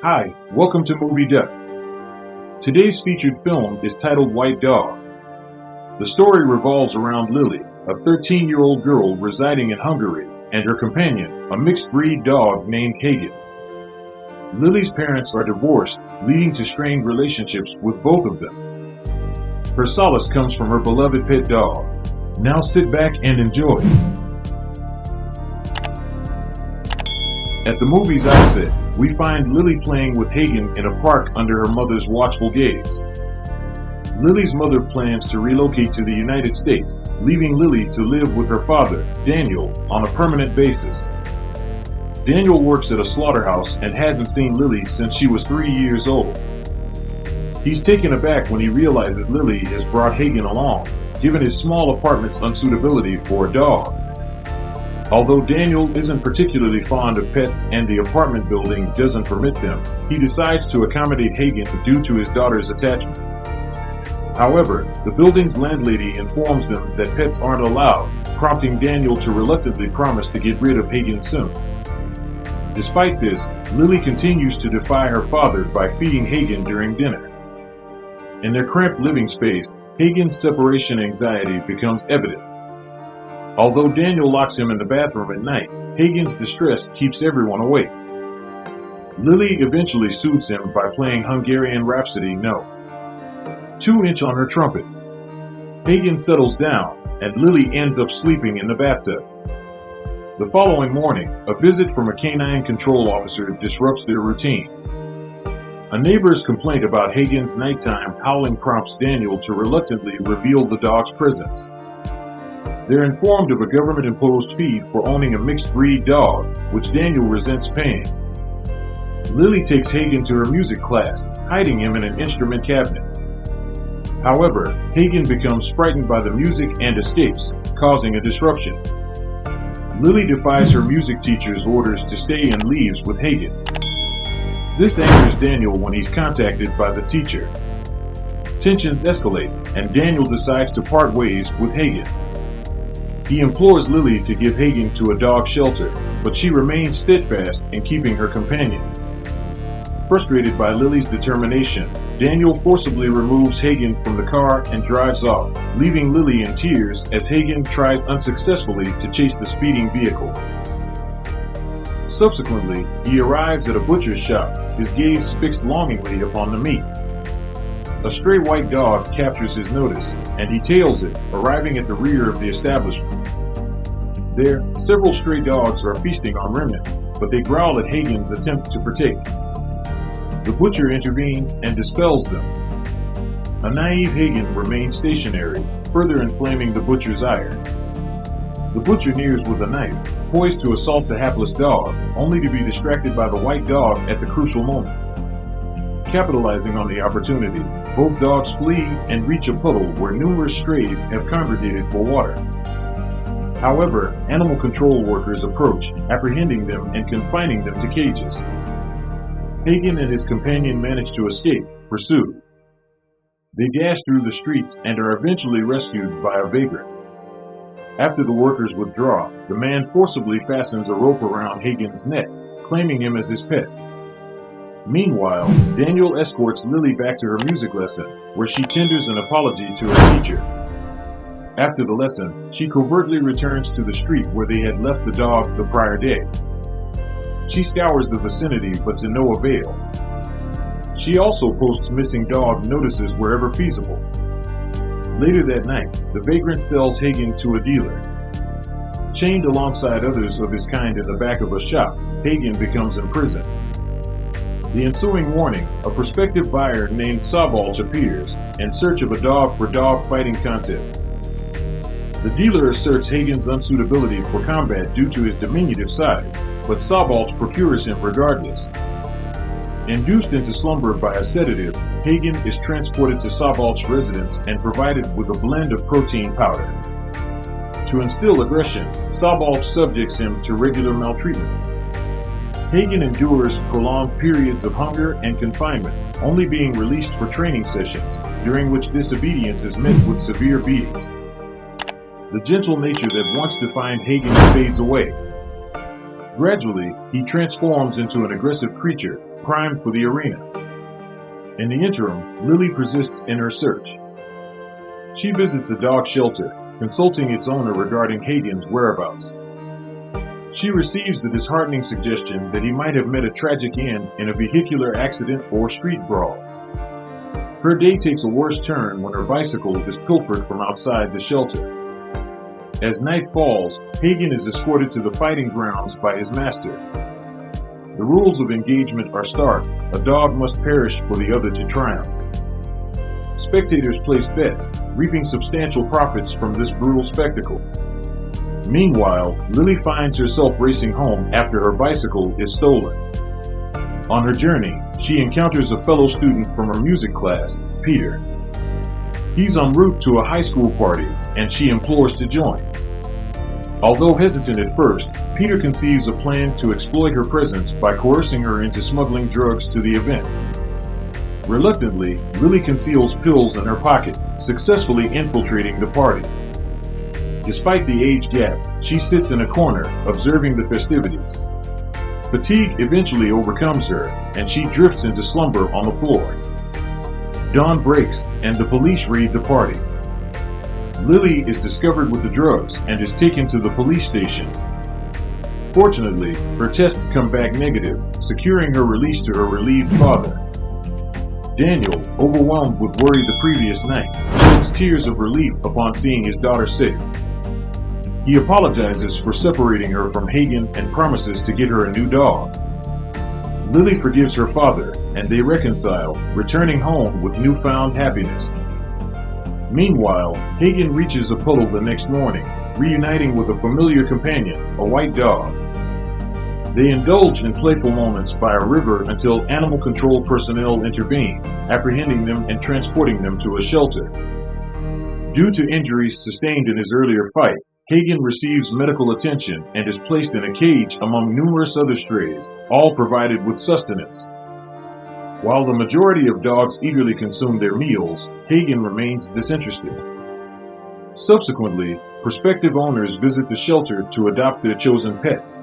Hi, welcome to Movie Duck. Today's featured film is titled White Dog. The story revolves around Lili, a 13-year-old girl residing in Hungary, and her companion, a mixed-breed dog named Hagen. Lili's parents are divorced, leading to strained relationships with both of them. Her solace comes from her beloved pet dog. Now sit back and enjoy. At the movie's outset, we find Lili playing with Hagen in a park under her mother's watchful gaze. Lili's mother plans to relocate to the United States, leaving Lili to live with her father, Daniel, on a permanent basis. Daniel works at a slaughterhouse and hasn't seen Lili since she was 3 years old. He's taken aback when he realizes Lili has brought Hagen along, given his small apartment's unsuitability for a dog. Although Daniel isn't particularly fond of pets and the apartment building doesn't permit them, he decides to accommodate Hagen due to his daughter's attachment. However, the building's landlady informs them that pets aren't allowed, prompting Daniel to reluctantly promise to get rid of Hagen soon. Despite this, Lili continues to defy her father by feeding Hagen during dinner. In their cramped living space, Hagen's separation anxiety becomes evident. Although Daniel locks him in the bathroom at night, Hagen's distress keeps everyone awake. Lili eventually soothes him by playing Hungarian Rhapsody No. 2" on her trumpet. Hagen settles down, and Lili ends up sleeping in the bathtub. The following morning, a visit from a canine control officer disrupts their routine. A neighbor's complaint about Hagen's nighttime howling prompts Daniel to reluctantly reveal the dog's presence. They're informed of a government-imposed fee for owning a mixed-breed dog, which Daniel resents paying. Lili takes Hagen to her music class, hiding him in an instrument cabinet. However, Hagen becomes frightened by the music and escapes, causing a disruption. Lili defies her music teacher's orders to stay and leaves with Hagen. This angers Daniel when he's contacted by the teacher. Tensions escalate, and Daniel decides to part ways with Hagen. He implores Lili to give Hagen to a dog shelter, but she remains steadfast in keeping her companion. Frustrated by Lili's determination, Daniel forcibly removes Hagen from the car and drives off, leaving Lili in tears as Hagen tries unsuccessfully to chase the speeding vehicle. Subsequently, he arrives at a butcher's shop, his gaze fixed longingly upon the meat. A stray white dog captures his notice, and he tails it, arriving at the rear of the establishment. There, several stray dogs are feasting on remnants, but they growl at Hagen's attempt to partake. The butcher intervenes and dispels them. A naive Hagen remains stationary, further inflaming the butcher's ire. The butcher nears with a knife, poised to assault the hapless dog, only to be distracted by the white dog at the crucial moment. Capitalizing on the opportunity, both dogs flee and reach a puddle where numerous strays have congregated for water. However, animal control workers approach, apprehending them and confining them to cages. Hagen and his companion manage to escape, pursued. They dash through the streets and are eventually rescued by a vagrant. After the workers withdraw, the man forcibly fastens a rope around Hagen's neck, claiming him as his pet. Meanwhile, Daniel escorts Lili back to her music lesson, where she tenders an apology to her teacher. After the lesson, she covertly returns to the street where they had left the dog the prior day. She scours the vicinity, but to no avail. She also posts missing dog notices wherever feasible. Later that night, the vagrant sells Hagen to a dealer. Chained alongside others of his kind in the back of a shop, Hagen becomes imprisoned. The ensuing morning, a prospective buyer named Solace appears, in search of a dog for dog fighting contests. The dealer asserts Hagen's unsuitability for combat due to his diminutive size, but Solace procures him regardless. Induced into slumber by a sedative, Hagen is transported to Solace's residence and provided with a blend of protein powder. To instill aggression, Solace subjects him to regular maltreatment. Hagen endures prolonged periods of hunger and confinement, only being released for training sessions, during which disobedience is met with severe beatings. The gentle nature that once defined Hagen fades away. Gradually, he transforms into an aggressive creature, primed for the arena. In the interim, Lili persists in her search. She visits a dog shelter, consulting its owner regarding Hagen's whereabouts. She receives the disheartening suggestion that he might have met a tragic end in a vehicular accident or street brawl. Her day takes a worse turn when her bicycle is pilfered from outside the shelter. As night falls, Hagen is escorted to the fighting grounds by his master. The rules of engagement are stark. A dog must perish for the other to triumph. Spectators place bets, reaping substantial profits from this brutal spectacle. Meanwhile, Lili finds herself racing home after her bicycle is stolen. On her journey, she encounters a fellow student from her music class, Peter. He's en route to a high school party, and she implores to join. Although hesitant at first, Peter conceives a plan to exploit her presence by coercing her into smuggling drugs to the event. Reluctantly, Lili conceals pills in her pocket, successfully infiltrating the party. Despite the age gap, she sits in a corner, observing the festivities. Fatigue eventually overcomes her, and she drifts into slumber on the floor. Dawn breaks, and the police raid the party. Lili is discovered with the drugs and is taken to the police station. Fortunately, her tests come back negative, securing her release to her relieved father. Daniel, overwhelmed with worry the previous night, sheds tears of relief upon seeing his daughter safe. He apologizes for separating her from Hagen and promises to get her a new dog. Lili forgives her father, and they reconcile, returning home with newfound happiness. Meanwhile, Hagen reaches Apollo the next morning, reuniting with a familiar companion, a white dog. They indulge in playful moments by a river until animal control personnel intervene, apprehending them and transporting them to a shelter. Due to injuries sustained in his earlier fight, Hagen receives medical attention and is placed in a cage among numerous other strays, all provided with sustenance. While the majority of dogs eagerly consume their meals, Hagen remains disinterested. Subsequently, prospective owners visit the shelter to adopt their chosen pets.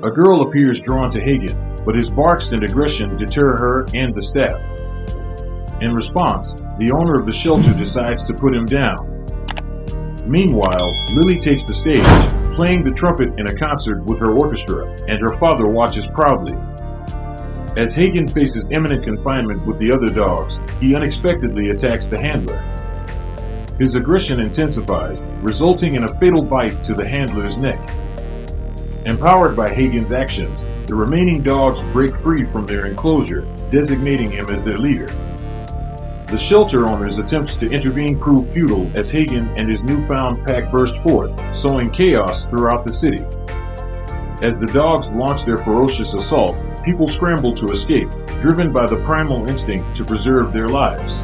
A girl appears drawn to Hagen, but his barks and aggression deter her and the staff. In response, the owner of the shelter decides to put him down. Meanwhile, Lili takes the stage, playing the trumpet in a concert with her orchestra, and her father watches proudly. As Hagen faces imminent confinement with the other dogs, he unexpectedly attacks the handler. His aggression intensifies, resulting in a fatal bite to the handler's neck. Empowered by Hagen's actions, the remaining dogs break free from their enclosure, designating him as their leader. The shelter owner's attempts to intervene prove futile as Hagen and his newfound pack burst forth, sowing chaos throughout the city. As the dogs launch their ferocious assault, people scramble to escape, driven by the primal instinct to preserve their lives.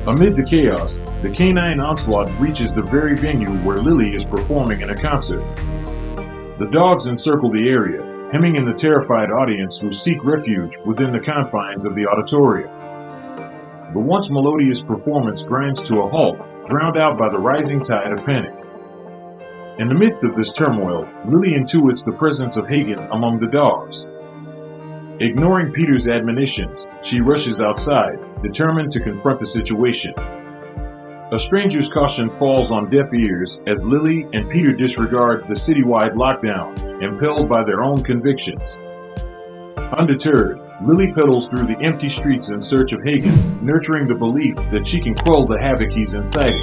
Amid the chaos, the canine onslaught reaches the very venue where Lili is performing in a concert. The dogs encircle the area, hemming in the terrified audience who seek refuge within the confines of the auditorium. The once melodious performance grinds to a halt, drowned out by the rising tide of panic. In the midst of this turmoil, Lili intuits the presence of Hagen among the dogs. Ignoring Peter's admonitions, she rushes outside, determined to confront the situation. A stranger's caution falls on deaf ears as Lili and Peter disregard the citywide lockdown, impelled by their own convictions. Undeterred, Lili pedals through the empty streets in search of Hagen, nurturing the belief that she can quell the havoc he's inciting.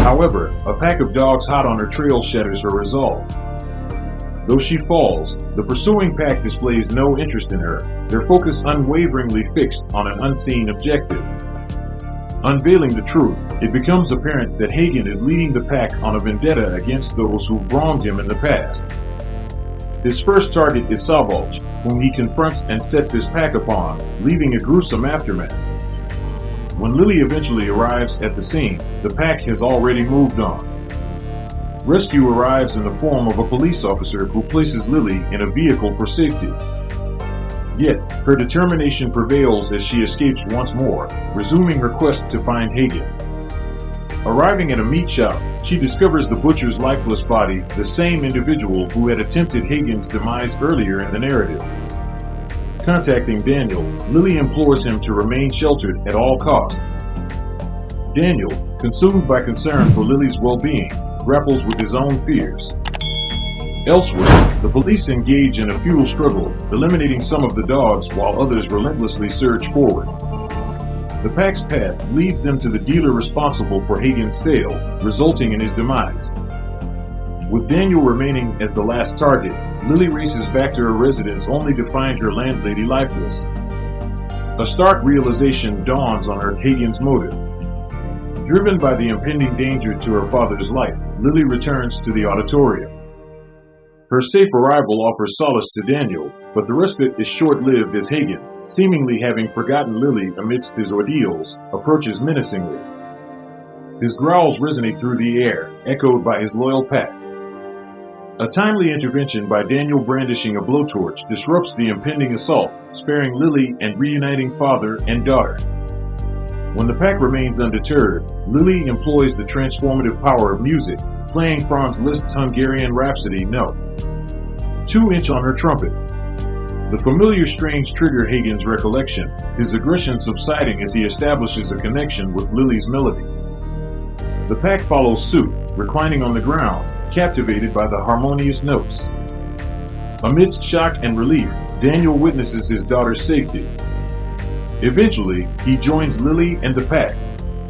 However, a pack of dogs hot on her trail shatters her resolve. Though she falls, the pursuing pack displays no interest in her, their focus unwaveringly fixed on an unseen objective. Unveiling the truth, it becomes apparent that Hagen is leading the pack on a vendetta against those who wronged him in the past. His first target is Savalch, whom he confronts and sets his pack upon, leaving a gruesome aftermath. When Lili eventually arrives at the scene, the pack has already moved on. Rescue arrives in the form of a police officer who places Lili in a vehicle for safety. Yet, her determination prevails as she escapes once more, resuming her quest to find Hagen. Arriving at a meat shop, she discovers the butcher's lifeless body, the same individual who had attempted Hagen's demise earlier in the narrative. Contacting Daniel, Lili implores him to remain sheltered at all costs. Daniel, consumed by concern for Lili's well-being, grapples with his own fears. Elsewhere, the police engage in a futile struggle, eliminating some of the dogs while others relentlessly surge forward. The pack's path leads them to the dealer responsible for Hagen's sale, resulting in his demise. With Daniel remaining as the last target, Lili races back to her residence only to find her landlady lifeless. A stark realization dawns on her Hagen's motive. Driven by the impending danger to her father's life, Lili returns to the auditorium. Her safe arrival offers solace to Daniel, but the respite is short-lived as Hagen, seemingly having forgotten Lili amidst his ordeals, approaches menacingly. His growls resonate through the air, echoed by his loyal pack. A timely intervention by Daniel brandishing a blowtorch disrupts the impending assault, sparing Lili and reuniting father and daughter. When the pack remains undeterred, Lili employs the transformative power of music, playing Franz Liszt's Hungarian Rhapsody No. 2" on her trumpet. The familiar strains trigger Hagen's recollection, his aggression subsiding as he establishes a connection with Lili's melody. The pack follows suit, reclining on the ground, captivated by the harmonious notes. Amidst shock and relief, Daniel witnesses his daughter's safety. Eventually, he joins Lili and the pack.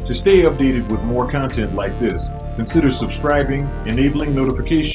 To stay updated with more content like this, consider subscribing, enabling notifications,